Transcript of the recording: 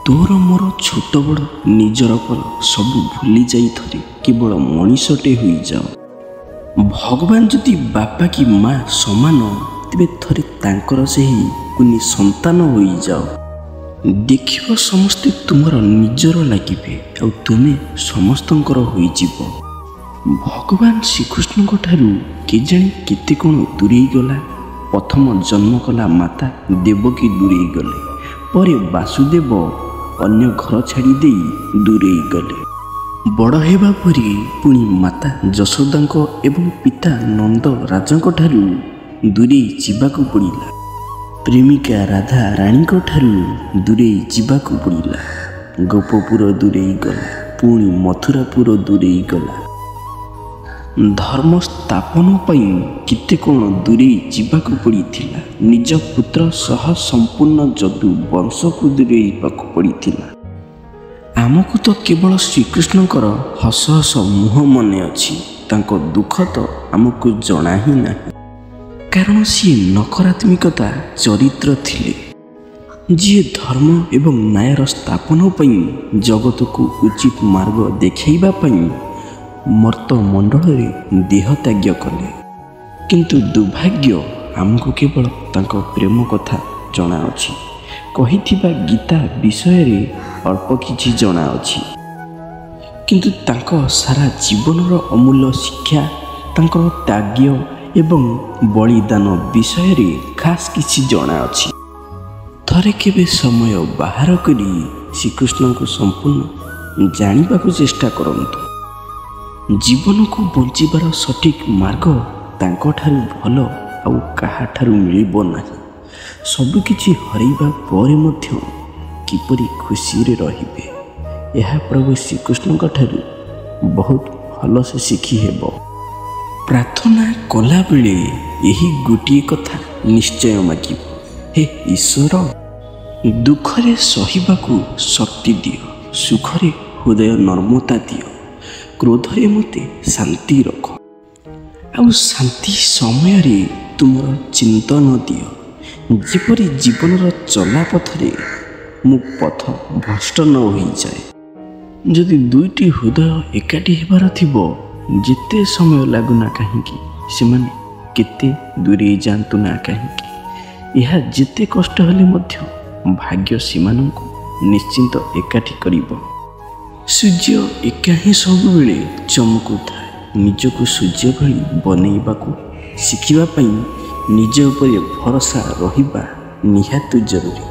तोर मोर छोट बड़ निजर कल सब भूली जाई थरे केवल मनीषटे हो जाओ। भगवान जदि बापा कि माँ समान तेरे थरे तांकर से ही कुनी संतान हो जाओ। देखिव समस्ते तुमर निजर लगे आ तुमे समस्तंकर हो जीव। भगवान श्रीकृष्ण ठारू केजाणी केते कौन दूरे गला। प्रथम जन्म कला माता देवकी दूरे गले, परे वासुदेव अन्य घर छाड़ी दे दूरे गले। बड़ हेबा परी पुणी माता यशोदांको एवं पिता नंद राजांको ठारू दूरे जीवाकू पड़िला। प्रेमिका राधा राणीको ठारू दूरे जीवाकू पड़िला। गोपपुर दूरे गला, पुणी मथुरापुर दूरे गला। धर्म स्थापन पाई केते कोण दूरे जीवाकू पड़िथिला। निज पुत्र सह संपूर्ण जदु वंश को दूरे जीवाकू पड़िथिला। आमको तो केवल श्रीकृष्णकर हस हस मुह मने अछि, तांको दुख तो आमको जଣା ही नाही। कारण सी नकारात्मकता चरित्र थिले, जी धर्म एवं न्यायर स्थापन पाई जगत को उचित मार्ग देखैबा पाई मर्त मंडल देह त्याग कले। किंतु दुर्भाग्य आमको केवल तांको प्रेम कथा जଣା अछि। कहिथिबा गीता विषय रे अल्प किछि जଣା अछि, किंतु तांको सारा जीवनर अमूल्य शिक्षा, तांको त्याग्य एवं बलिदान विषय रे खास किछि जଣା अछि। थरे केबे समय बाहर करी श्रीकृष्ण को संपूर्ण जानिबा को चेष्टा करंतु। जीवन को बंचिबार सठिक मार्ग तांको ठारू भल आउ काहा ठारू मिलिबो नाही। सब किछि हरैबा परे मध्य किपरि खुशी रे रहिबे, यह प्रभु श्रीकृष्ण ठारू बहुत भल से शिखी हेबो। प्रार्थना कला बेले यही गोटिए कथा निश्चय मागिब, हे ईश्वर दुखरे सहिबाकू शक्ति दियो, सुखरे हृदय नर्मता दियो, क्रोधरे मते शांति रख, आउ शांति समय रे तुमर चिंतन दियो, जेपरि जीवनर चला पथरे मु पथ भ्रष्ट न हो जाए। जदि दुईटी हृदय एकाठी हेबार थिबो, जेते समय लागुना काहींकी सेमाने केते दूरे जांतु ना काहींकी, यह जेते कष्ट हेले मध्य भाग्य सेमानंकु निश्चिंत एकाठी करिबो। सूर्य एका ही सब बेले चमकू थाए। निजको सूर्य भली बनैबाकू शिखिबा पई निज उपरे भरोसा रहिबा निहात जरूरी।